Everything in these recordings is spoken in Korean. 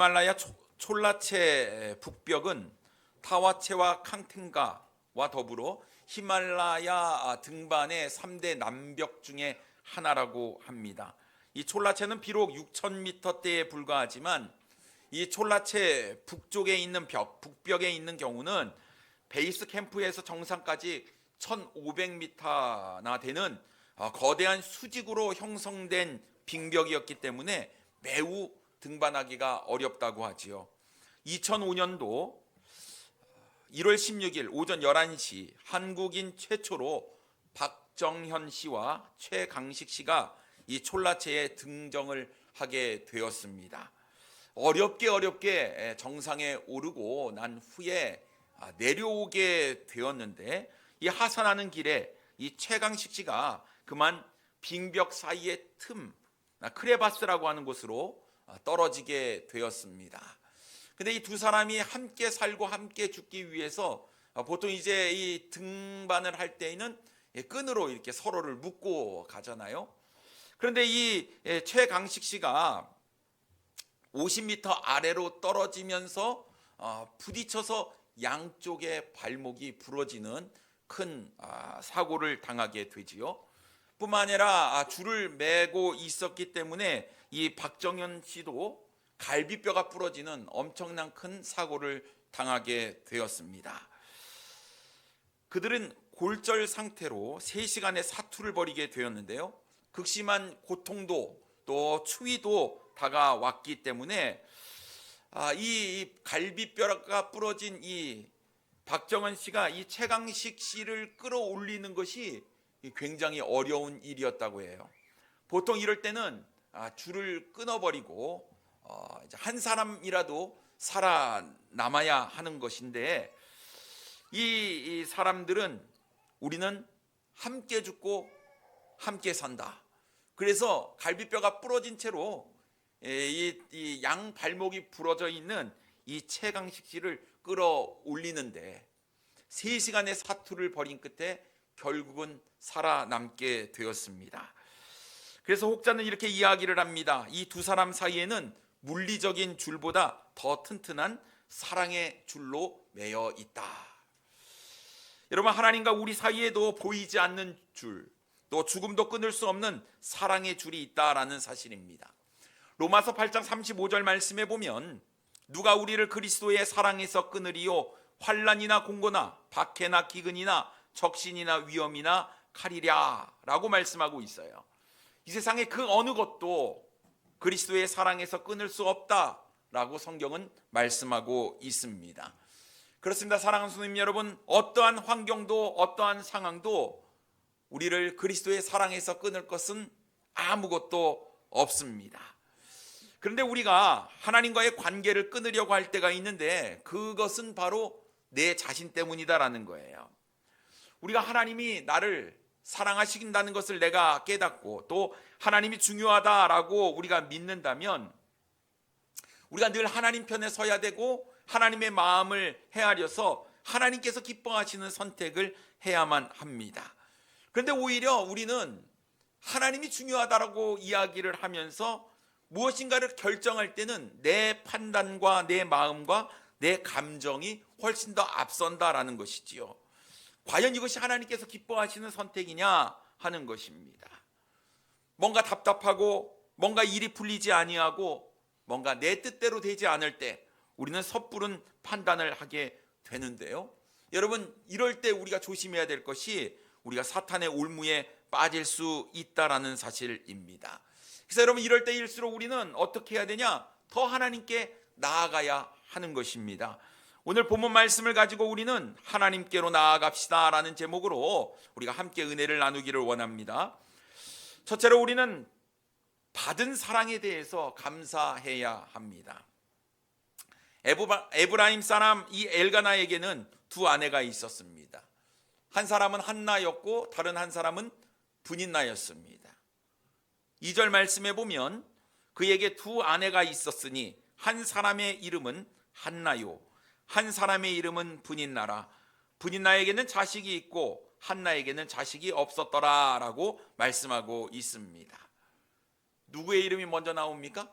히말라야 촐라체 북벽은 타와체와 캉텐가와 더불어 히말라야 등반의 3대 남벽 중에 하나라고 합니다. 이 촐라체는 비록 6,000m대에 불과하지만 이 촐라체 북쪽에 있는 북벽에 있는 경우는 베이스 캠프에서 정상까지 1,500m나 되는 거대한 수직으로 형성된 빙벽이었기 때문에 매우 등반하기가 어렵다고 하지요. 2005년도 1월 16일 오전 11시 한국인 최초로 박정현 씨와 최강식 씨가 이 촐라체에 등정을 하게 되었습니다. 어렵게 정상에 오르고 난 후에 내려오게 되었는데, 이 하산하는 길에 이 최강식 씨가 그만 빙벽 사이의 틈, 크레바스라고 하는 곳으로 떨어지게 되었습니다. 근데 이 두 사람이 함께 살고 함께 죽기 위해서 보통 이제 이 등반을 할 때에는 끈으로 이렇게 서로를 묶고 가잖아요. 그런데 이 최강식 씨가 50m 아래로 떨어지면서 부딪혀서 양쪽의 발목이 부러지는 큰 사고를 당하게 되지요. 뿐만 아니라 줄을 매고 있었기 때문에 이 박정현 씨도 갈비뼈가 부러지는 엄청난 큰 사고를 당하게 되었습니다. 그들은 골절 상태로 3시간의 사투를 벌이게 되었는데요. 극심한 고통도 또 추위도 다가왔기 때문에 이 갈비뼈가 부러진 이 박정현 씨가 이 최강식 씨를 끌어올리는 것이 굉장히 어려운 일이었다고 해요. 보통 이럴 때는 줄을 끊어버리고 한 사람이라도 살아남아야 하는 것인데, 이 사람들은 우리는 함께 죽고 함께 산다. 그래서 갈비뼈가 부러진 채로 이 양 발목이 부러져 있는 이 최강식 씨를 끌어올리는데 3시간의 사투를 벌인 끝에 결국은 살아남게 되었습니다. 그래서 혹자는 이렇게 이야기를 합니다. 이 두 사람 사이에는 물리적인 줄보다 더 튼튼한 사랑의 줄로 매여 있다. 여러분, 하나님과 우리 사이에도 보이지 않는 줄, 또 죽음도 끊을 수 없는 사랑의 줄이 있다라는 사실입니다. 로마서 8장 35절 말씀에 보면 누가 우리를 그리스도의 사랑에서 끊으리요, 환난이나 공고나 박해나 기근이나 적신이나 위험이나 칼이랴 라고 말씀하고 있어요. 이 세상의 그 어느 것도 그리스도의 사랑에서 끊을 수 없다라고 성경은 말씀하고 있습니다. 그렇습니다. 사랑하는 성도님 여러분, 어떠한 환경도 어떠한 상황도 우리를 그리스도의 사랑에서 끊을 것은 아무것도 없습니다. 그런데 우리가 하나님과의 관계를 끊으려고 할 때가 있는데 그것은 바로 내 자신 때문이다라는 거예요. 우리가 하나님이 나를 사랑하신다는 것을 내가 깨닫고 또 하나님이 중요하다라고 우리가 믿는다면 우리가 늘 하나님 편에 서야 되고 하나님의 마음을 헤아려서 하나님께서 기뻐하시는 선택을 해야만 합니다. 그런데 오히려 우리는 하나님이 중요하다라고 이야기를 하면서 무엇인가를 결정할 때는 내 판단과 내 마음과 내 감정이 훨씬 더 앞선다라는 것이지요. 과연 이것이 하나님께서 기뻐하시는 선택이냐 하는 것입니다. 뭔가 답답하고 뭔가 일이 풀리지 아니하고 뭔가 내 뜻대로 되지 않을 때 우리는 섣부른 판단을 하게 되는데요. 여러분, 이럴 때 우리가 조심해야 될 것이 우리가 사탄의 올무에 빠질 수 있다라는 사실입니다. 그래서 여러분, 이럴 때일수록 우리는 어떻게 해야 되냐? 더 하나님께 나아가야 하는 것입니다. 오늘 본문 말씀을 가지고 우리는 하나님께로 나아갑시다 라는 제목으로 우리가 함께 은혜를 나누기를 원합니다. 첫째로 우리는 받은 사랑에 대해서 감사해야 합니다. 에브라임 사람 이 엘가나에게는 두 아내가 있었습니다. 한 사람은 한나였고 다른 한 사람은 브닌나였습니다. 2절 말씀에 보면 그에게 두 아내가 있었으니 한 사람의 이름은 한나요 한 사람의 이름은 브닌나라. 브닌나에게는 자식이 있고 한나에게는 자식이 없었더라 라고 말씀하고 있습니다. 누구의 이름이 먼저 나옵니까?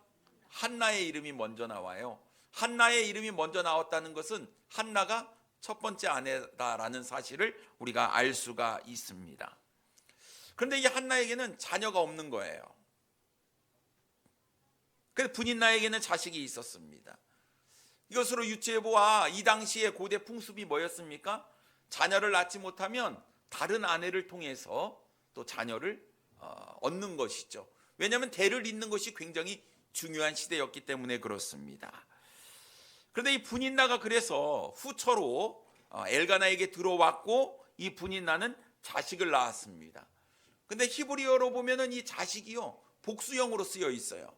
한나의 이름이 먼저 나와요. 한나의 이름이 먼저 나왔다는 것은 한나가 첫 번째 아내다라는 사실을 우리가 알 수가 있습니다. 그런데 이 한나에게는 자녀가 없는 거예요. 그래서 분인나에게는 자식이 있었습니다. 이것으로 유추해보아 이 당시의 고대 풍습이 뭐였습니까? 자녀를 낳지 못하면 다른 아내를 통해서 또 자녀를 얻는 것이죠. 왜냐하면 대를 잇는 것이 굉장히 중요한 시대였기 때문에 그렇습니다. 그런데 이 분인나가 그래서 후처로 엘가나에게 들어왔고 이 분인나는 자식을 낳았습니다. 근데 히브리어로 보면은 이 자식이요 복수형으로 쓰여 있어요.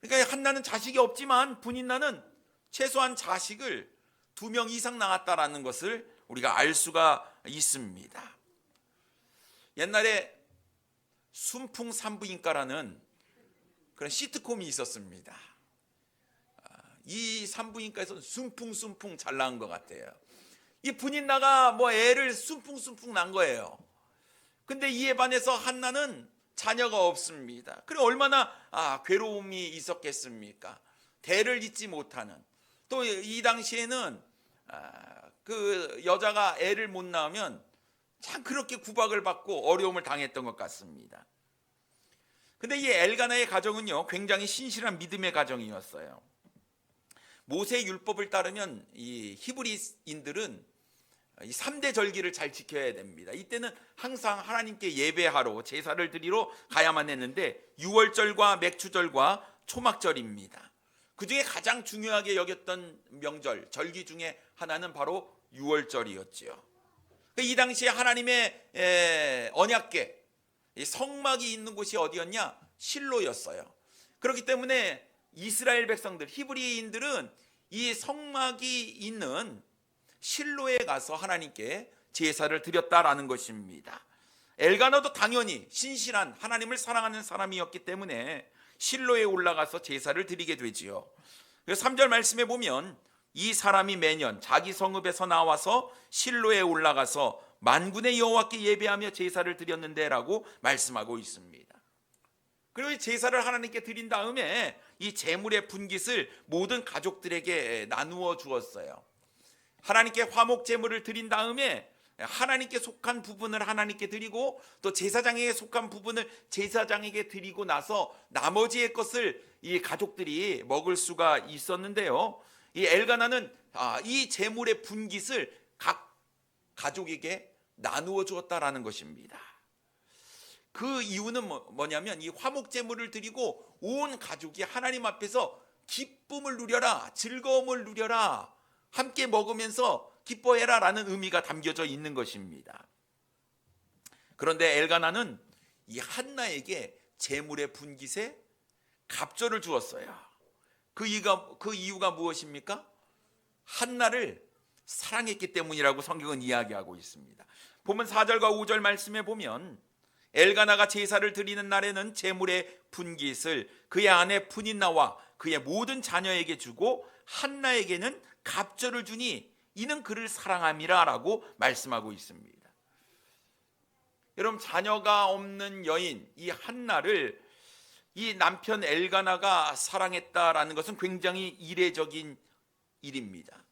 그러니까 한나는 자식이 없지만 분인나는 최소한 자식을 2명 이상 낳았다라는 것을 우리가 알 수가 있습니다. 옛날에 순풍산부인과라는 그런 시트콤이 있었습니다. 이 산부인과에서는 순풍 잘 낳은 것 같아요. 이 분인나가 뭐 애를 순풍 낳은 거예요. 근데 이에 반해서 한나는 자녀가 없습니다. 그래 얼마나 괴로움이 있었겠습니까? 대를 잇지 못하는, 또 이 당시에는 그 여자가 애를 못 낳으면 참 그렇게 구박을 받고 어려움을 당했던 것 같습니다. 근데 이 엘가나의 가정은요 굉장히 신실한 믿음의 가정이었어요. 모세 율법을 따르면 이 히브리인들은 이 3대 절기를 잘 지켜야 됩니다. 이때는 항상 하나님께 예배하러 제사를 드리러 가야만 했는데 6월절과 맥추절과 초막절입니다. 그 중에 가장 중요하게 여겼던 명절, 절기 중에 하나는 바로 6월절이었지요. 이 당시에 하나님의 언약궤, 성막이 있는 곳이 어디였냐? 실로였어요. 그렇기 때문에 이스라엘 백성들, 히브리인들은 이 성막이 있는 실로에 가서 하나님께 제사를 드렸다라는 것입니다. 엘가나도 당연히 신실한 하나님을 사랑하는 사람이었기 때문에 실로에 올라가서 제사를 드리게 되지요. 3절 말씀에 보면 이 사람이 매년 자기 성읍에서 나와서 실로에 올라가서 만군의 여호와께 예배하며 제사를 드렸는데 라고 말씀하고 있습니다. 그리고 제사를 하나님께 드린 다음에 이 제물의 분깃을 모든 가족들에게 나누어 주었어요. 하나님께 화목 제물을 드린 다음에 하나님께 속한 부분을 하나님께 드리고 또 제사장에게 속한 부분을 제사장에게 드리고 나서 나머지의 것을 이 가족들이 먹을 수가 있었는데요. 이 엘가나는 이 제물의 분깃을 각 가족에게 나누어 주었다라는 것입니다. 그 이유는 뭐냐면 이 화목 제물을 드리고 온 가족이 하나님 앞에서 기쁨을 누려라, 즐거움을 누려라, 함께 먹으면서 기뻐해라 라는 의미가 담겨져 있는 것입니다. 그런데 엘가나는 이 한나에게 제물의 분깃에 갑절을 주었어요. 그 이유가 무엇입니까? 한나를 사랑했기 때문이라고 성경은 이야기하고 있습니다. 보면 4절과 5절 말씀에 보면 엘가나가 제사를 드리는 날에는 제물의 분깃을 그의 아내 분인나와 그의 모든 자녀에게 주고 한나에게는 갑절을 주니 이는 그를 사랑함이라 라고 말씀하고 있습니다. 여러분, 자녀가 없는 여인 이 한나를 이 남편 엘가나가 사랑했다라는 것은 굉장히 이례적인 일입니다.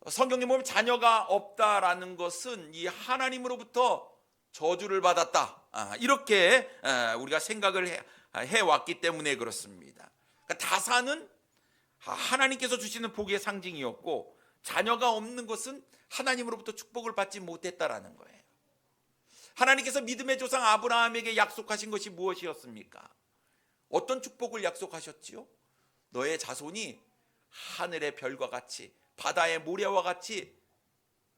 성경에 보면 자녀가 없다라는 것은 이 하나님으로부터 저주를 받았다, 이렇게 우리가 생각을 해왔기 때문에 그렇습니다. 그러니까 다사는 하나님께서 주시는 복의 상징이었고 자녀가 없는 것은 하나님으로부터 축복을 받지 못했다라는 거예요. 하나님께서 믿음의 조상 아브라함에게 약속하신 것이 무엇이었습니까? 어떤 축복을 약속하셨지요? 너의 자손이 하늘의 별과 같이 바다의 모래와 같이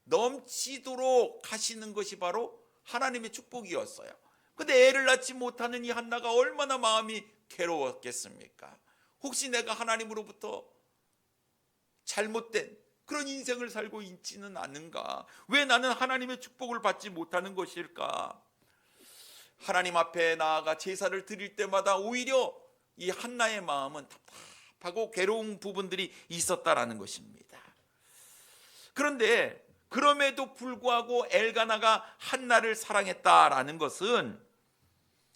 넘치도록 하시는 것이 바로 하나님의 축복이었어요. 근데 애를 낳지 못하는 이 한나가 얼마나 마음이 괴로웠겠습니까? 혹시 내가 하나님으로부터 잘못된 그런 인생을 살고 있지는 않은가? 왜 나는 하나님의 축복을 받지 못하는 것일까? 하나님 앞에 나아가 제사를 드릴 때마다 오히려 이 한나의 마음은 답답하고 괴로운 부분들이 있었다라는 것입니다. 그런데 그럼에도 불구하고 엘가나가 한나를 사랑했다라는 것은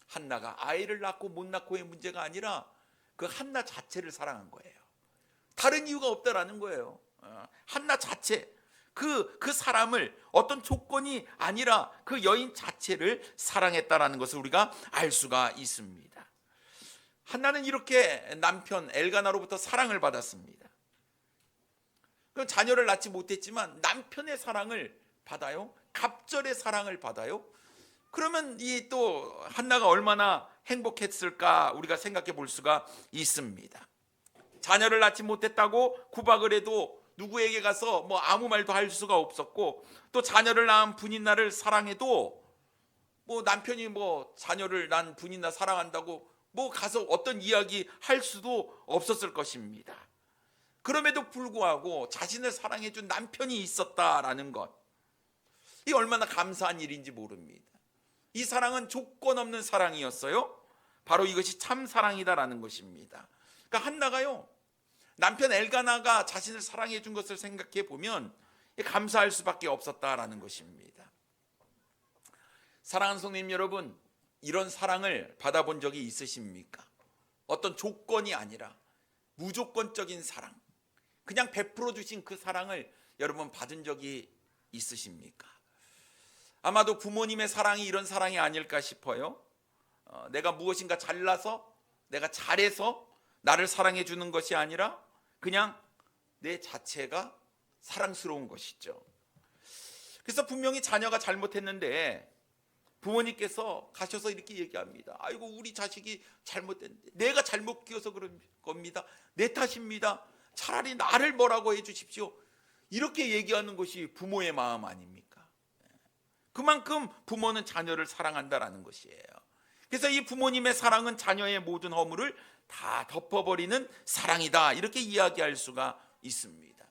한나가 아이를 낳고 못 낳고의 문제가 아니라 그 한나 자체를 사랑한 거예요. 다른 이유가 없다라는 거예요. 한나 자체, 그 사람을 어떤 조건이 아니라 그 여인 자체를 사랑했다라는 것을 우리가 알 수가 있습니다. 한나는 이렇게 남편 엘가나로부터 사랑을 받았습니다. 그럼 자녀를 낳지 못했지만 남편의 사랑을 받아요. 갑절의 사랑을 받아요. 그러면 이 또 한나가 얼마나 행복했을까 우리가 생각해 볼 수가 있습니다. 자녀를 낳지 못했다고 구박을 해도 누구에게 가서 뭐 아무 말도 할 수가 없었고, 또 자녀를 낳은 분인나를 사랑해도 뭐 남편이 뭐 자녀를 낳은 분인나 사랑한다고 뭐 가서 어떤 이야기 할 수도 없었을 것입니다. 그럼에도 불구하고 자신을 사랑해 준 남편이 있었다라는 것, 이 얼마나 감사한 일인지 모릅니다. 이 사랑은 조건 없는 사랑이었어요. 바로 이것이 참 사랑이다라는 것입니다. 그러니까 한나가요, 남편 엘가나가 자신을 사랑해 준 것을 생각해 보면 감사할 수밖에 없었다라는 것입니다. 사랑하는 성도님 여러분, 이런 사랑을 받아본 적이 있으십니까? 어떤 조건이 아니라 무조건적인 사랑, 그냥 베풀어 주신 그 사랑을 여러분 받은 적이 있으십니까? 아마도 부모님의 사랑이 이런 사랑이 아닐까 싶어요. 내가 무엇인가 잘나서, 내가 잘해서 나를 사랑해 주는 것이 아니라 그냥 내 자체가 사랑스러운 것이죠. 그래서 분명히 자녀가 잘못했는데 부모님께서 가셔서 이렇게 얘기합니다. 아이고, 우리 자식이 잘못됐는데 내가 잘못 키워서 그런 겁니다. 내 탓입니다. 차라리 나를 뭐라고 해 주십시오. 이렇게 얘기하는 것이 부모의 마음 아닙니까? 그만큼 부모는 자녀를 사랑한다라는 것이에요. 그래서 이 부모님의 사랑은 자녀의 모든 허물을 다 덮어버리는 사랑이다, 이렇게 이야기할 수가 있습니다.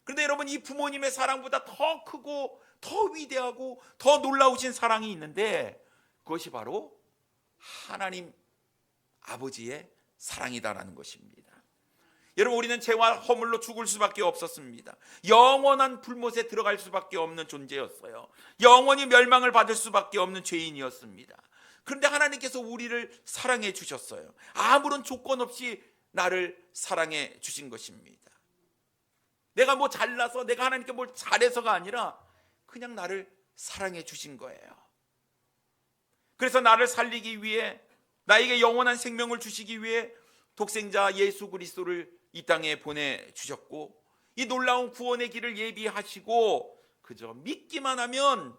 그런데 여러분, 이 부모님의 사랑보다 더 크고 더 위대하고 더 놀라우신 사랑이 있는데 그것이 바로 하나님 아버지의 사랑이다라는 것입니다. 여러분, 우리는 죄와 허물로 죽을 수밖에 없었습니다. 영원한 불못에 들어갈 수밖에 없는 존재였어요. 영원히 멸망을 받을 수밖에 없는 죄인이었습니다. 그런데 하나님께서 우리를 사랑해 주셨어요. 아무런 조건 없이 나를 사랑해 주신 것입니다. 내가 뭐 잘나서, 내가 하나님께 뭘 잘해서가 아니라 그냥 나를 사랑해 주신 거예요. 그래서 나를 살리기 위해, 나에게 영원한 생명을 주시기 위해 독생자 예수 그리스도를 이 땅에 보내주셨고, 이 놀라운 구원의 길을 예비하시고 그저 믿기만 하면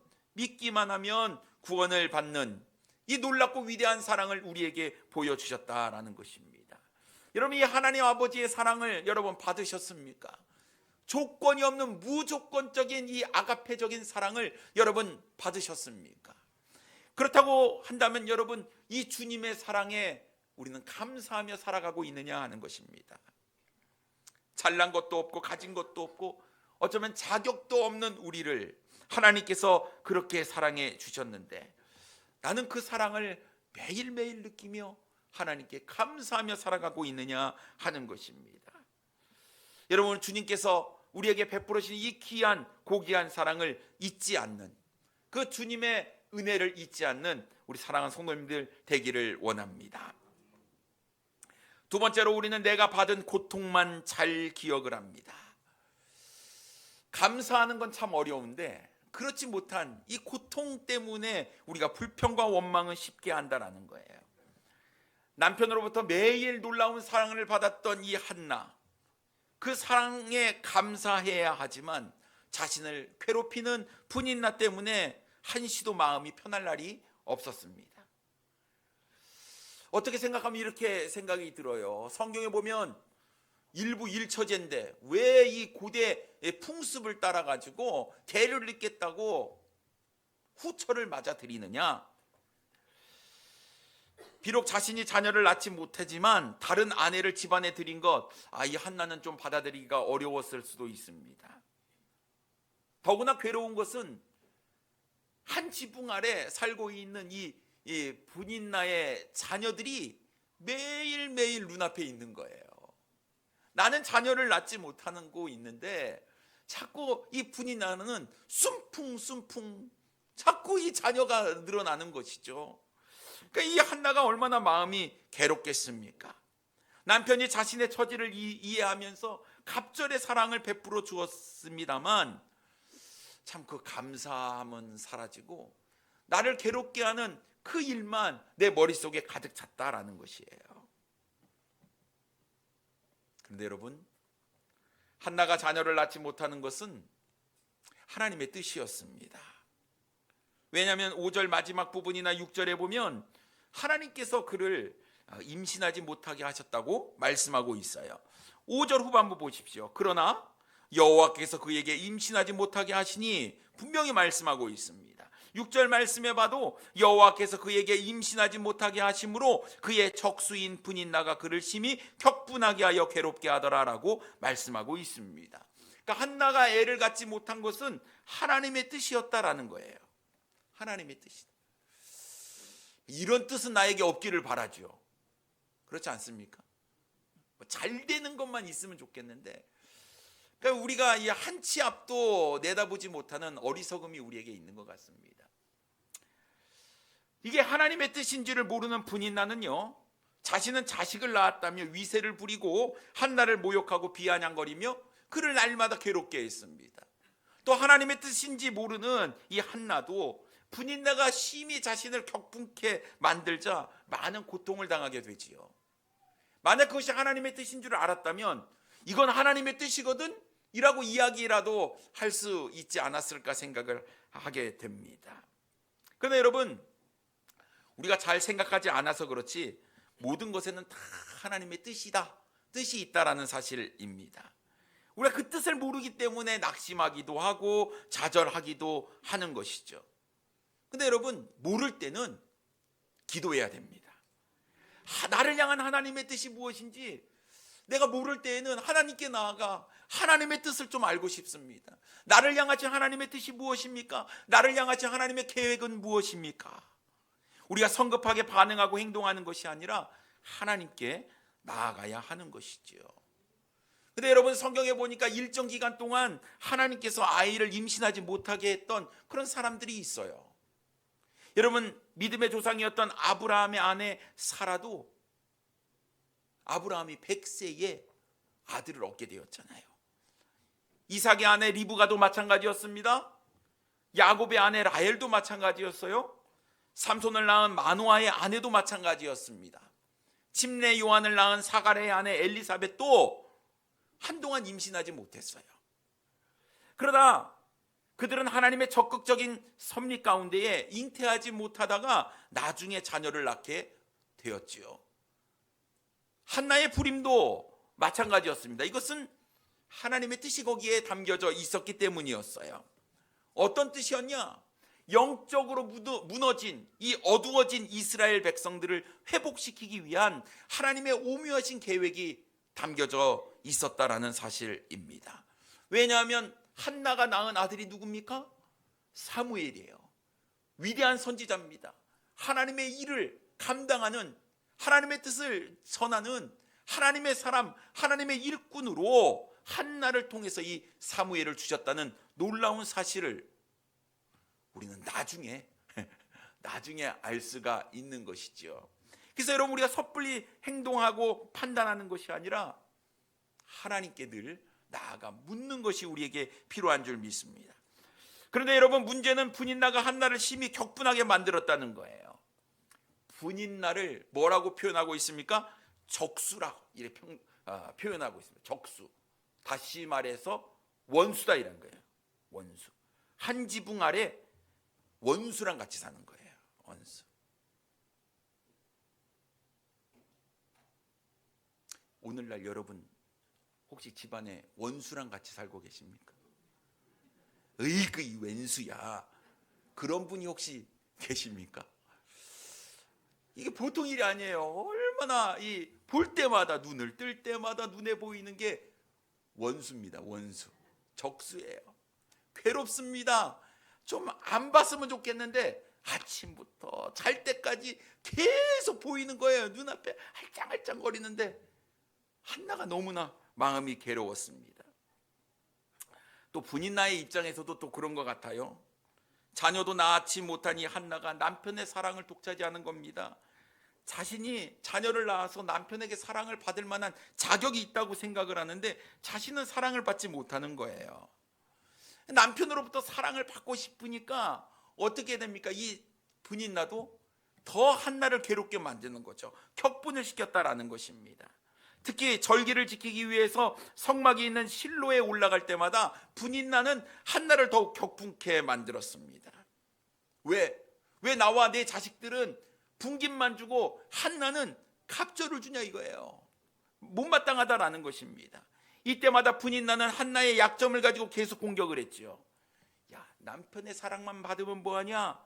구원을 받는 이 놀랍고 위대한 사랑을 우리에게 보여주셨다라는 것입니다. 여러분, 이 하나님 아버지의 사랑을 여러분 받으셨습니까? 조건이 없는 무조건적인 이 아가페적인 사랑을 여러분 받으셨습니까? 그렇다고 한다면 여러분, 이 주님의 사랑에 우리는 감사하며 살아가고 있느냐 하는 것입니다. 잘난 것도 없고 가진 것도 없고 어쩌면 자격도 없는 우리를 하나님께서 그렇게 사랑해 주셨는데 나는 그 사랑을 매일매일 느끼며 하나님께 감사하며 살아가고 있느냐 하는 것입니다. 여러분, 주님께서 우리에게 베풀으신 이 귀한 고귀한 사랑을 잊지 않는, 그 주님의 은혜를 잊지 않는 우리 사랑하는 성도님들 되기를 원합니다. 두 번째로, 우리는 내가 받은 고통만 잘 기억을 합니다. 감사하는 건 참 어려운데 그렇지 못한 이 고통 때문에 우리가 불평과 원망은 쉽게 한다라는 거예요. 남편으로부터 매일 놀라운 사랑을 받았던 이 한나, 그 사랑에 감사해야 하지만 자신을 괴롭히는 분인나 때문에 한시도 마음이 편할 날이 없었습니다. 어떻게 생각하면 이렇게 생각이 들어요. 성경에 보면 일부 일처제인데 왜 이 고대의 풍습을 따라가지고 대를 잇겠다고 후처를 맞아 들이느냐? 비록 자신이 자녀를 낳지 못하지만 다른 아내를 집안에 들인 것, 이 한나는 좀 받아들이기가 어려웠을 수도 있습니다. 더구나 괴로운 것은 한 지붕 아래 살고 있는 이 분인나의 자녀들이 매일매일 눈앞에 있는 거예요. 나는 자녀를 낳지 못하고 있는데 자꾸 이 분인나는 숨풍 자꾸 이 자녀가 늘어나는 것이죠. 그러니까 이 한나가 얼마나 마음이 괴롭겠습니까? 남편이 자신의 처지를 이해하면서 갑절의 사랑을 베풀어 주었습니다만 참 그 감사함은 사라지고 나를 괴롭게 하는 그 일만 내 머릿속에 가득 찼다라는 것이에요. 그런데 여러분, 한나가 자녀를 낳지 못하는 것은 하나님의 뜻이었습니다. 왜냐하면 5절 마지막 부분이나 6절에 보면 하나님께서 그를 임신하지 못하게 하셨다고 말씀하고 있어요. 5절 후반부 보십시오. 그러나 여호와께서 그에게 임신하지 못하게 하시니 분명히 말씀하고 있습니다. 6절 말씀에 봐도 여호와께서 그에게 임신하지 못하게 하심으로 그의 적수인 분인나가 그를 심히 격분하게 하여 괴롭게 하더라라고 말씀하고 있습니다. 그러니까 한나가 애를 갖지 못한 것은 하나님의 뜻이었다라는 거예요. 하나님의 뜻이다. 이런 뜻은 나에게 없기를 바라죠. 그렇지 않습니까? 잘 되는 것만 있으면 좋겠는데, 그러니까 우리가 이 한 치 앞도 내다보지 못하는 어리석음이 우리에게 있는 것 같습니다. 이게 하나님의 뜻인지를 모르는 분인나는요, 자신은 자식을 낳았다며 위세를 부리고 한나를 모욕하고 비아냥거리며 그를 날마다 괴롭게 했습니다. 또 하나님의 뜻인지 모르는 이 한나도 분인나가 심히 자신을 격분케 만들자 많은 고통을 당하게 되지요. 만약 그것이 하나님의 뜻인 줄 알았다면 이건 하나님의 뜻이거든 이라고 이야기라도 할 수 있지 않았을까 생각을 하게 됩니다. 그런데 여러분, 우리가 잘 생각하지 않아서 그렇지 모든 것에는 다 하나님의 뜻이 있다라는 사실입니다. 우리가 그 뜻을 모르기 때문에 낙심하기도 하고 좌절하기도 하는 것이죠. 근데 여러분, 모를 때는 기도해야 됩니다. 나를 향한 하나님의 뜻이 무엇인지 내가 모를 때에는 하나님께 나아가 하나님의 뜻을 좀 알고 싶습니다. 나를 향하신 하나님의 뜻이 무엇입니까? 나를 향하신 하나님의 계획은 무엇입니까? 우리가 성급하게 반응하고 행동하는 것이 아니라 하나님께 나아가야 하는 것이지요. 근데 여러분, 성경에 보니까 일정 기간 동안 하나님께서 아이를 임신하지 못하게 했던 그런 사람들이 있어요. 여러분, 믿음의 조상이었던 아브라함의 아내 사라도 아브라함이 100세에 아들을 얻게 되었잖아요. 이삭의 아내 리브가도 마찬가지였습니다. 야곱의 아내 라헬도 마찬가지였어요. 삼손을 낳은 마노아의 아내도 마찬가지였습니다. 침례 요한을 낳은 사가랴의 아내 엘리사벳도 한동안 임신하지 못했어요. 그러다 그들은 하나님의 적극적인 섭리 가운데에 잉태하지 못하다가 나중에 자녀를 낳게 되었지요. 한나의 불임도 마찬가지였습니다. 이것은 하나님의 뜻이 거기에 담겨져 있었기 때문이었어요. 어떤 뜻이었냐? 영적으로 무너진 이 어두워진 이스라엘 백성들을 회복시키기 위한 하나님의 오묘하신 계획이 담겨져 있었다라는 사실입니다. 왜냐하면 한나가 낳은 아들이 누굽니까? 사무엘이에요. 위대한 선지자입니다. 하나님의 일을 감당하는, 하나님의 뜻을 전하는 하나님의 사람, 하나님의 일꾼으로 한나를 통해서 이 사무엘을 주셨다는 놀라운 사실을 우리는 나중에 알 수가 있는 것이죠. 그래서 여러분, 우리가 섣불리 행동하고 판단하는 것이 아니라 하나님께 늘 나아가 묻는 것이 우리에게 필요한 줄 믿습니다. 그런데 여러분, 문제는 분인나가 한나를 심히 격분하게 만들었다는 거예요. 분인나를 뭐라고 표현하고 있습니까? 적수라고 이렇게 표현하고 있습니다. 적수. 다시 말해서 원수다 이런 거예요. 원수. 한 지붕 아래 원수랑 같이 사는 거예요. 원수. 오늘날 여러분 혹시 집안에 원수랑 같이 살고 계십니까? 으이그 이 웬수야. 그런 분이 혹시 계십니까? 이게 보통 일이 아니에요. 얼마나 볼 때마다, 눈을 뜰 때마다 눈에 보이는 게 원수입니다. 원수. 적수예요. 괴롭습니다. 좀 안 봤으면 좋겠는데 아침부터 잘 때까지 계속 보이는 거예요. 눈앞에 할짱할짱 거리는데 한나가 너무나 마음이 괴로웠습니다. 또 분인나의 입장에서도 또 그런 것 같아요. 자녀도 낳지 못한 이 한나가 남편의 사랑을 독차지하는 겁니다. 자신이 자녀를 낳아서 남편에게 사랑을 받을 만한 자격이 있다고 생각을 하는데 자신은 사랑을 받지 못하는 거예요. 남편으로부터 사랑을 받고 싶으니까 어떻게 됩니까? 이 분인나도 더 한나를 괴롭게 만드는 거죠. 격분을 시켰다라는 것입니다. 특히 절기를 지키기 위해서 성막이 있는 실로에 올라갈 때마다 분인나는 한나를 더욱 격분케 만들었습니다. 왜 나와 내 자식들은 분깃만 주고 한나는 갑절을 주냐 이거예요. 못마땅하다라는 것입니다. 이때마다 분인나는 한나의 약점을 가지고 계속 공격을 했죠. 야, 남편의 사랑만 받으면 뭐하냐?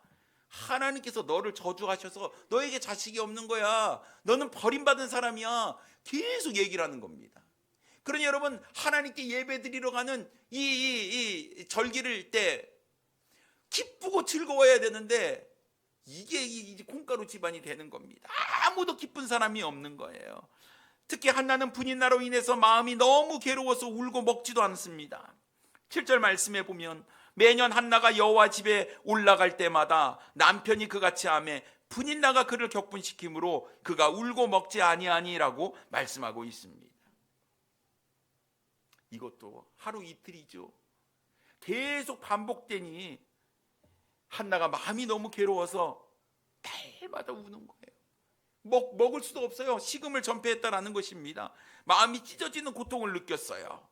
하나님께서 너를 저주하셔서 너에게 자식이 없는 거야. 너는 버림받은 사람이야. 계속 얘기를 하는 겁니다. 그러니 여러분, 하나님께 예배드리러 가는 이 절기를 때 기쁘고 즐거워야 되는데 이게 이제 콩가루 집안이 되는 겁니다. 아무도 기쁜 사람이 없는 거예요. 특히 한나는 분인나로 인해서 마음이 너무 괴로워서 울고 먹지도 않습니다. 7절 말씀에 보면 매년 한나가 여호와 집에 올라갈 때마다 남편이 그같이 하매 분인나가 그를 격분시키므로 그가 울고 먹지 아니하니라고 말씀하고 있습니다. 이것도 하루 이틀이죠. 계속 반복되니 한나가 마음이 너무 괴로워서 날마다 우는 거예요. 먹을 수도 없어요. 식음을 전폐했다라는 것입니다. 마음이 찢어지는 고통을 느꼈어요.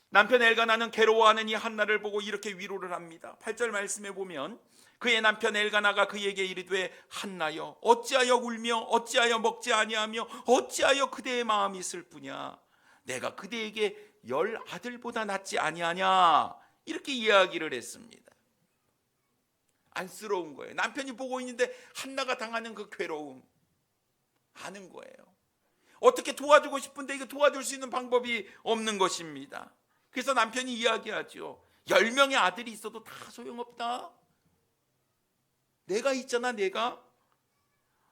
남편 엘가나는 괴로워하는 이 한나를 보고 이렇게 위로를 합니다. 8절 말씀에 보면 그의 남편 엘가나가 그에게 이르되 한나여 어찌하여 울며 어찌하여 먹지 아니하며 어찌하여 그대의 마음이 슬프냐? 내가 그대에게 10 아들보다 낫지 아니하냐? 이렇게 이야기를 했습니다. 안쓰러운 거예요. 남편이 보고 있는데 한나가 당하는 그 괴로움 아는 거예요. 어떻게 도와주고 싶은데 이거 도와줄 수 있는 방법이 없는 것입니다. 그래서 남편이 이야기하죠. 10명의 아들이 있어도 다 소용없다. 내가 있잖아. 내가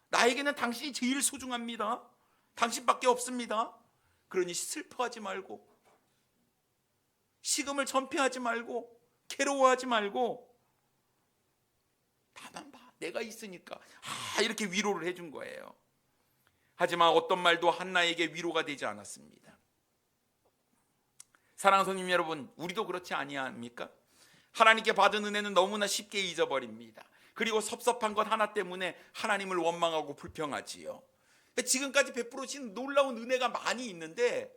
나에게는 당신이 제일 소중합니다. 당신밖에 없습니다. 그러니 슬퍼하지 말고 식음을 전폐하지 말고 괴로워하지 말고 나만 봐. 내가 있으니까. 이렇게 위로를 해준 거예요. 하지만 어떤 말도 한나에게 위로가 되지 않았습니다. 사랑하는 성님 여러분, 우리도 그렇지 아니합니까? 하나님께 받은 은혜는 너무나 쉽게 잊어버립니다. 그리고 섭섭한 것 하나 때문에 하나님을 원망하고 불평하지요. 지금까지 베풀어 주신 놀라운 은혜가 많이 있는데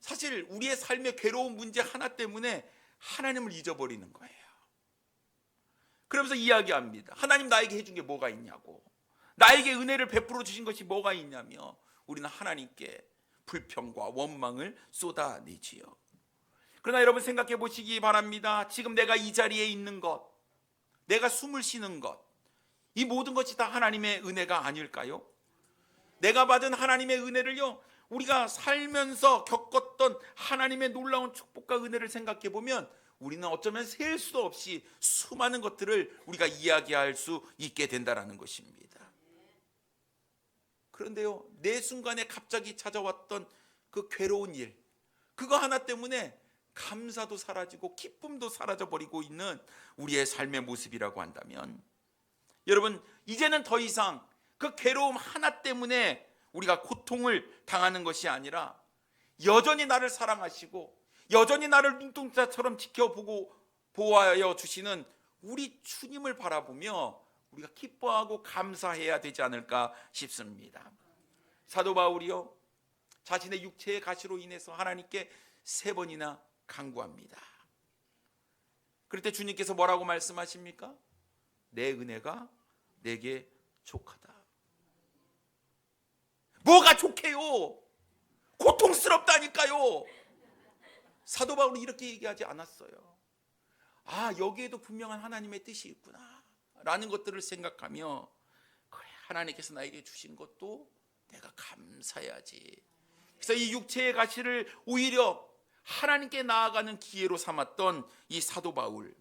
사실 우리의 삶의 괴로운 문제 하나 때문에 하나님을 잊어버리는 거예요. 그러면서 이야기합니다. 하나님 나에게 해준 게 뭐가 있냐고. 나에게 은혜를 베풀어 주신 것이 뭐가 있냐며 우리는 하나님께 불평과 원망을 쏟아내지요. 그러나 여러분 생각해 보시기 바랍니다. 지금 내가 이 자리에 있는 것, 내가 숨을 쉬는 것, 이 모든 것이 다 하나님의 은혜가 아닐까요? 내가 받은 하나님의 은혜를요, 우리가 살면서 겪었던 하나님의 놀라운 축복과 은혜를 생각해 보면 우리는 어쩌면 셀 수도 없이 수많은 것들을 우리가 이야기할 수 있게 된다는 것입니다. 그런데요, 내 순간에 갑자기 찾아왔던 그 괴로운 일, 그거 하나 때문에 감사도 사라지고 기쁨도 사라져버리고 있는 우리의 삶의 모습이라고 한다면 여러분, 이제는 더 이상 그 괴로움 하나 때문에 우리가 고통을 당하는 것이 아니라 여전히 나를 사랑하시고 여전히 나를 눈동자처럼 지켜보고 보호하여 주시는 우리 주님을 바라보며 우리가 기뻐하고 감사해야 되지 않을까 싶습니다. 사도 바울이요, 자신의 육체의 가시로 인해서 하나님께 3번이나 간구합니다. 그럴 때 주님께서 뭐라고 말씀하십니까? 내 은혜가 내게 족하다. 뭐가 족해요? 고통스럽다니까요. 사도 바울은 이렇게 얘기하지 않았어요. 여기에도 분명한 하나님의 뜻이 있구나 라는 것들을 생각하며, 그래, 하나님께서 나에게 주신 것도 내가 감사해야지. 그래서 이 육체의 가시를 오히려 하나님께 나아가는 기회로 삼았던 이 사도 바울,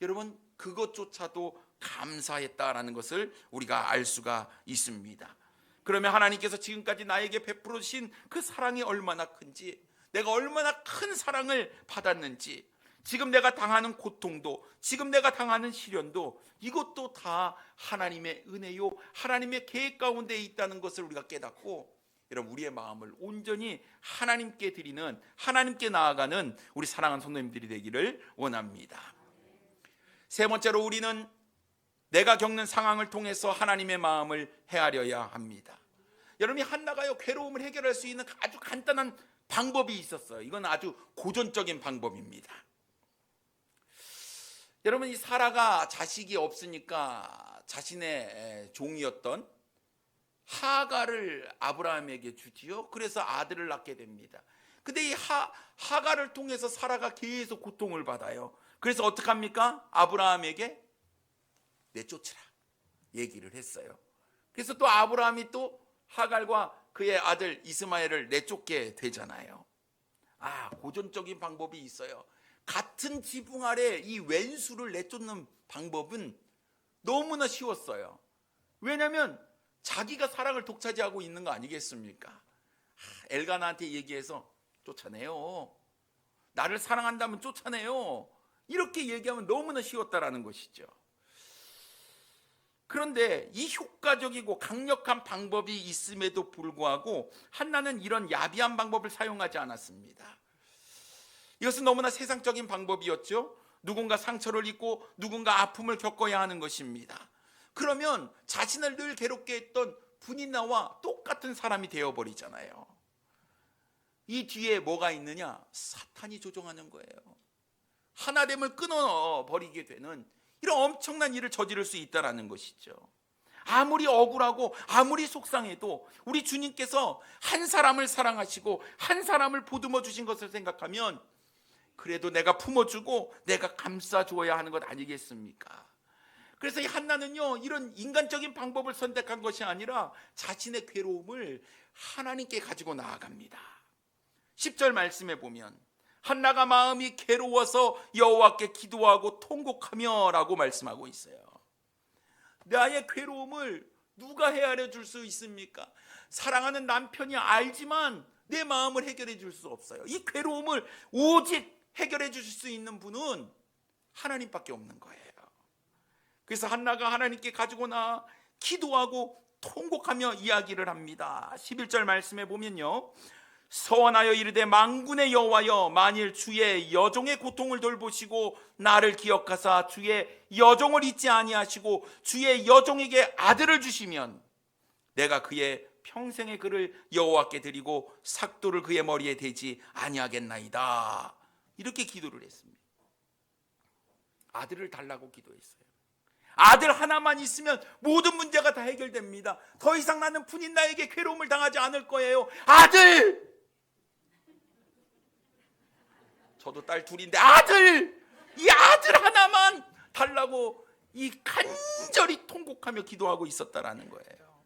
여러분 그것조차도 감사했다라는 것을 우리가 알 수가 있습니다. 그러면 하나님께서 지금까지 나에게 베풀어 주신 그 사랑이 얼마나 큰지, 내가 얼마나 큰 사랑을 받았는지, 지금 내가 당하는 고통도, 지금 내가 당하는 시련도, 이것도 다 하나님의 은혜요, 하나님의 계획 가운데 있다는 것을 우리가 깨닫고, 여러분, 우리의 마음을 온전히 하나님께 드리는, 하나님께 나아가는 우리 사랑하는 성도님들이 되기를 원합니다. 세 번째로, 우리는 내가 겪는 상황을 통해서 하나님의 마음을 헤아려야 합니다. 여러분이 한나가요, 괴로움을 해결할 수 있는 아주 간단한 방법이 있었어요. 이건 아주 고전적인 방법입니다. 여러분, 이 사라가 자식이 없으니까 자신의 종이었던 하가를 아브라함에게 주지요. 그래서 아들을 낳게 됩니다. 근데 이 하가를 통해서 사라가 계속 고통을 받아요. 그래서 어떡합니까? 아브라함에게 내쫓으라 얘기를 했어요. 그래서 또 아브라함이 또 하갈과 그의 아들 이스마엘을 내쫓게 되잖아요. 고전적인 방법이 있어요. 같은 지붕 아래 이 왼수를 내쫓는 방법은 너무나 쉬웠어요. 왜냐하면 자기가 사랑을 독차지하고 있는 거 아니겠습니까? 엘가나한테 얘기해서 쫓아내요. 나를 사랑한다면 쫓아내요. 이렇게 얘기하면 너무나 쉬웠다라는 것이죠. 그런데 이 효과적이고 강력한 방법이 있음에도 불구하고 한나는 이런 야비한 방법을 사용하지 않았습니다. 이것은 너무나 세상적인 방법이었죠. 누군가 상처를 입고 누군가 아픔을 겪어야 하는 것입니다. 그러면 자신을 늘 괴롭게 했던 분이나와 똑같은 사람이 되어버리잖아요. 이 뒤에 뭐가 있느냐? 사탄이 조종하는 거예요. 하나됨을 끊어버리게 되는 이런 엄청난 일을 저지를 수 있다는 것이죠. 아무리 억울하고 아무리 속상해도 우리 주님께서 한 사람을 사랑하시고 한 사람을 보듬어 주신 것을 생각하면 그래도 내가 품어주고 내가 감싸주어야 하는 것 아니겠습니까? 그래서 이 한나는요, 이런 인간적인 방법을 선택한 것이 아니라 자신의 괴로움을 하나님께 가지고 나아갑니다. 10절 말씀에 보면 한나가 마음이 괴로워서 여호와께 기도하고 통곡하며 라고 말씀하고 있어요. 나의 괴로움을 누가 헤아려 줄 수 있습니까? 사랑하는 남편이 알지만 내 마음을 해결해 줄 수 없어요. 이 괴로움을 오직 해결해 주실 수 있는 분은 하나님밖에 없는 거예요. 그래서 한나가 하나님께 가지고 나아 기도하고 통곡하며 이야기를 합니다. 11절 말씀에 보면요, 서원하여 이르되 만군의 여호와여, 만일 주의 여종의 고통을 돌보시고 나를 기억하사 주의 여종을 잊지 아니하시고 주의 여종에게 아들을 주시면 내가 그의 평생의 그를 여호와께 드리고 삭도를 그의 머리에 대지 아니하겠나이다. 이렇게 기도를 했습니다. 아들을 달라고 기도했어요. 아들 하나만 있으면 모든 문제가 다 해결됩니다. 더 이상 나는 분인 나에게 괴로움을 당하지 않을 거예요. 아들! 저도 딸 둘인데 아들! 이 아들 하나만 달라고 이 간절히 통곡하며 기도하고 있었다라는 거예요.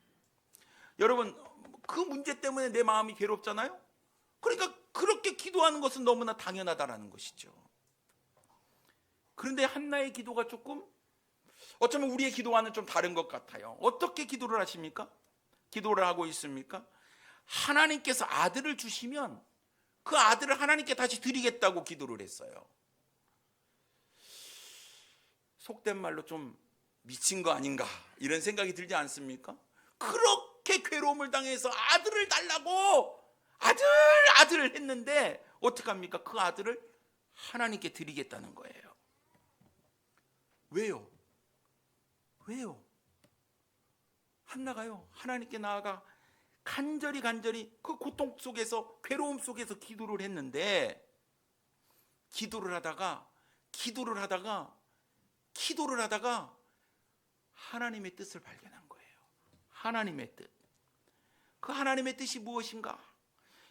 여러분, 그 문제 때문에 내 마음이 괴롭잖아요. 그러니까 그렇게 기도하는 것은 너무나 당연하다라는 것이죠. 그런데 한나의 기도가 조금 어쩌면 우리의 기도와는 좀 다른 것 같아요. 어떻게 기도를 하십니까? 기도를 하고 있습니까? 하나님께서 아들을 주시면 그 아들을 하나님께 다시 드리겠다고 기도를 했어요. 속된 말로 좀 미친 거 아닌가 이런 생각이 들지 않습니까? 그렇게 괴로움을 당해서 아들을 달라고 아들을 했는데 어떡합니까? 그 아들을 하나님께 드리겠다는 거예요. 왜요? 한나가요, 하나님께 나아가 간절히 그 고통 속에서, 괴로움 속에서 기도를 했는데, 기도를 하다가 하나님의 뜻을 발견한 거예요. 하나님의 뜻. 그 하나님의 뜻이 무엇인가?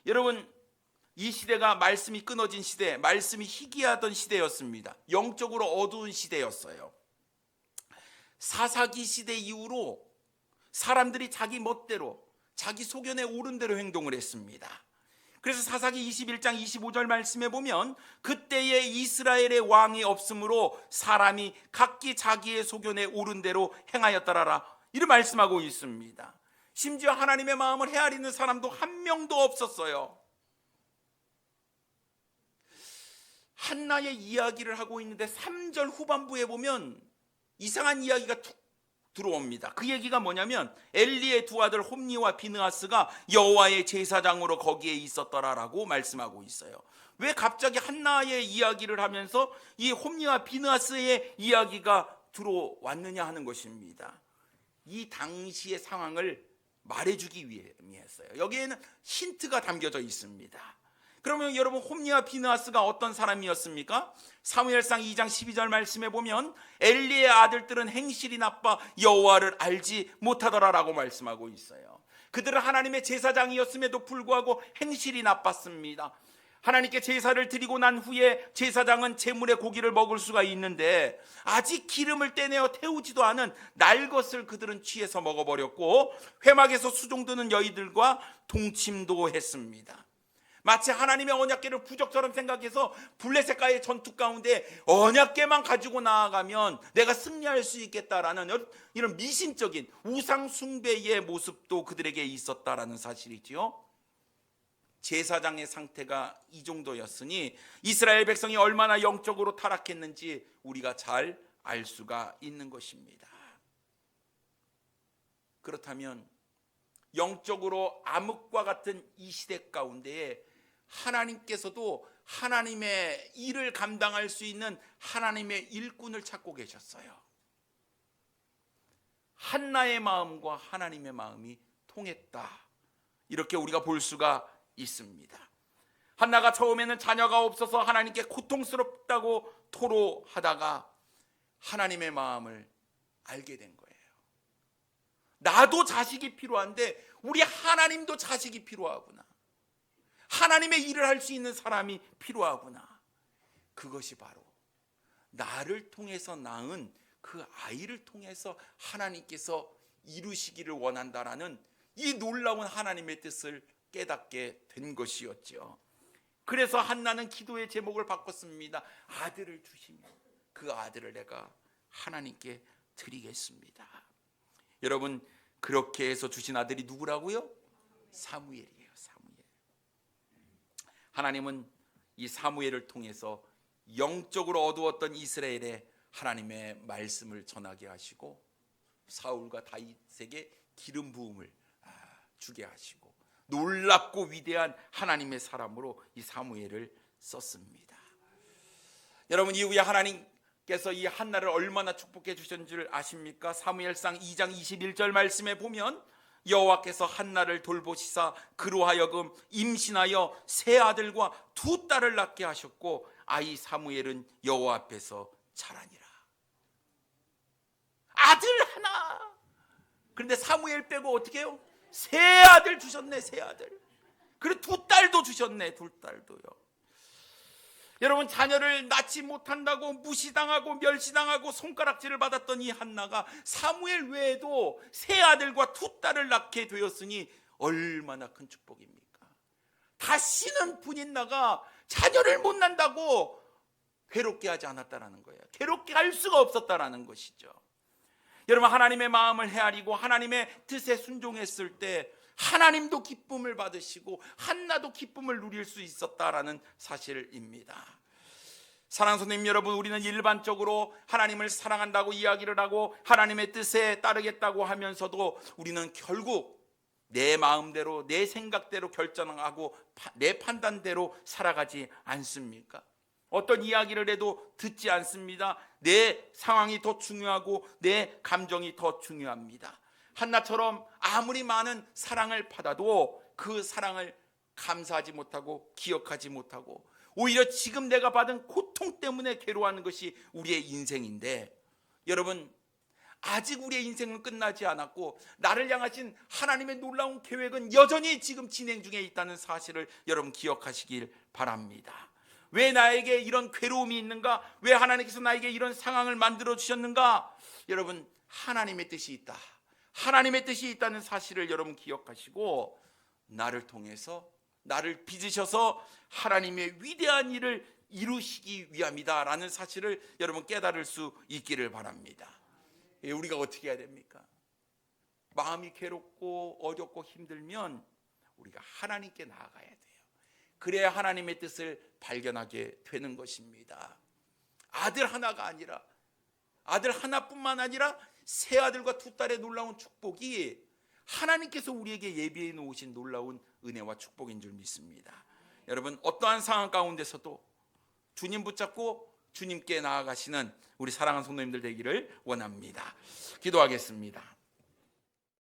여러분, 이 시대가 말씀이 끊어진 시대, 말씀이 희귀하던 시대였습니다. 영적으로 어두운 시대였어요. 사사기 시대 이후로 사람들이 자기 멋대로, 자기 소견에 오른 대로 행동을 했습니다. 그래서 사사기 21장 25절 말씀에 보면 그때에 이스라엘의 왕이 없으므로 사람이 각기 자기의 소견에 오른 대로 행하였더라, 이를 말씀하고 있습니다. 심지어 하나님의 마음을 헤아리는 사람도 한 명도 없었어요. 한나의 이야기를 하고 있는데 3절 후반부에 보면 이상한 이야기가 툭 들어옵니다. 그 얘기가 뭐냐면 엘리의 두 아들 홈니와 비느하스가 여호와의 제사장으로 거기에 있었더라라고 말씀하고 있어요. 왜 갑자기 한나의 이야기를 하면서 이 홈니와 비느하스의 이야기가 들어왔느냐 하는 것입니다. 이 당시의 상황을 말해주기 위해서요. 여기에는 힌트가 담겨져 있습니다. 그러면 여러분, 홈니와 비느하스가 어떤 사람이었습니까? 사무엘상 2장 12절 말씀에 보면 엘리의 아들들은 행실이 나빠 여호와를 알지 못하더라라고 말씀하고 있어요. 그들은 하나님의 제사장이었음에도 불구하고 행실이 나빴습니다. 하나님께 제사를 드리고 난 후에 제사장은 제물의 고기를 먹을 수가 있는데 아직 기름을 떼내어 태우지도 않은 날 것을 그들은 취해서 먹어버렸고 회막에서 수종드는 여인들과 동침도 했습니다. 마치 하나님의 언약궤를 부적처럼 생각해서 블레셋과의 전투 가운데 언약궤만 가지고 나아가면 내가 승리할 수 있겠다라는 이런 미신적인 우상 숭배의 모습도 그들에게 있었다라는 사실이지요. 제사장의 상태가 이 정도였으니 이스라엘 백성이 얼마나 영적으로 타락했는지 우리가 잘 알 수가 있는 것입니다. 그렇다면 영적으로 암흑과 같은 이 시대 가운데에 하나님께서도 하나님의 일을 감당할 수 있는 하나님의 일꾼을 찾고 계셨어요. 한나의 마음과 하나님의 마음이 통했다, 이렇게 우리가 볼 수가 있습니다. 한나가 처음에는 자녀가 없어서 하나님께 고통스럽다고 토로하다가 하나님의 마음을 알게 된 거예요. 나도 자식이 필요한데 우리 하나님도 자식이 필요하구나. 하나님의 일을 할 수 있는 사람이 필요하구나. 그것이 바로 나를 통해서 낳은 그 아이를 통해서 하나님께서 이루시기를 원한다라는 이 놀라운 하나님의 뜻을 깨닫게 된 것이었죠. 그래서 한나는 기도의 제목을 바꿨습니다. 아들을 주시면 그 아들을 내가 하나님께 드리겠습니다. 여러분, 그렇게 해서 주신 아들이 누구라고요? 사무엘이에요. 사무엘. 하나님은 이 사무엘을 통해서 영적으로 어두웠던 이스라엘에 하나님의 말씀을 전하게 하시고 사울과 다윗에게 기름 부음을 주게 하시고 놀랍고 위대한 하나님의 사람으로 이 사무엘을 썼습니다. 여러분, 이후에 하나님께서 이 한나를 얼마나 축복해 주신 줄 아십니까? 사무엘상 2장 21절 말씀에 보면 여호와께서 한나를 돌보시사 그로 하여금 임신하여 세 아들과 두 딸을 낳게 하셨고 아이 사무엘은 여호와 앞에서 자라니라. 아들 하나. 그런데 사무엘 빼고 어떻게 해요? 세 아들 주셨네. 세 아들. 그리고 두 딸도 주셨네. 두 딸도요. 여러분, 자녀를 낳지 못한다고 무시당하고 멸시당하고 손가락질을 받았던 이 한나가 사무엘 외에도 세 아들과 두 딸을 낳게 되었으니 얼마나 큰 축복입니까? 다시는 분인나가 자녀를 못 낳는다고 괴롭게 하지 않았다라는 거예요. 괴롭게 할 수가 없었다라는 것이죠. 여러분, 하나님의 마음을 헤아리고 하나님의 뜻에 순종했을 때 하나님도 기쁨을 받으시고 한나도 기쁨을 누릴 수 있었다라는 사실입니다. 사랑하는 선생님 여러분, 우리는 일반적으로 하나님을 사랑한다고 이야기를 하고 하나님의 뜻에 따르겠다고 하면서도 우리는 결국 내 마음대로 내 생각대로 결정하고 내 판단대로 살아가지 않습니까? 어떤 이야기를 해도 듣지 않습니다. 내 상황이 더 중요하고 내 감정이 더 중요합니다. 한나처럼 아무리 많은 사랑을 받아도 그 사랑을 감사하지 못하고 기억하지 못하고 오히려 지금 내가 받은 고통 때문에 괴로워하는 것이 우리의 인생인데, 여러분, 아직 우리의 인생은 끝나지 않았고 나를 향하신 하나님의 놀라운 계획은 여전히 지금 진행 중에 있다는 사실을 여러분 기억하시길 바랍니다. 왜 나에게 이런 괴로움이 있는가? 왜 하나님께서 나에게 이런 상황을 만들어 주셨는가? 여러분, 하나님의 뜻이 있다. 하나님의 뜻이 있다는 사실을 여러분 기억하시고 나를 통해서 나를 빚으셔서 하나님의 위대한 일을 이루시기 위함이다라는 사실을 여러분 깨달을 수 있기를 바랍니다. 우리가 어떻게 해야 됩니까? 마음이 괴롭고 어렵고 힘들면 우리가 하나님께 나아가야 돼요. 그래야 하나님의 뜻을 발견하게 되는 것입니다. 아들 하나가 아니라, 아들 하나뿐만 아니라 세 아들과 두 딸의 놀라운 축복이 하나님께서 우리에게 예비해 놓으신 놀라운 은혜와 축복인 줄 믿습니다. 여러분, 어떠한 상황 가운데서도 주님 붙잡고 주님께 나아가시는 우리 사랑하는 성도님들 되기를 원합니다. 기도하겠습니다.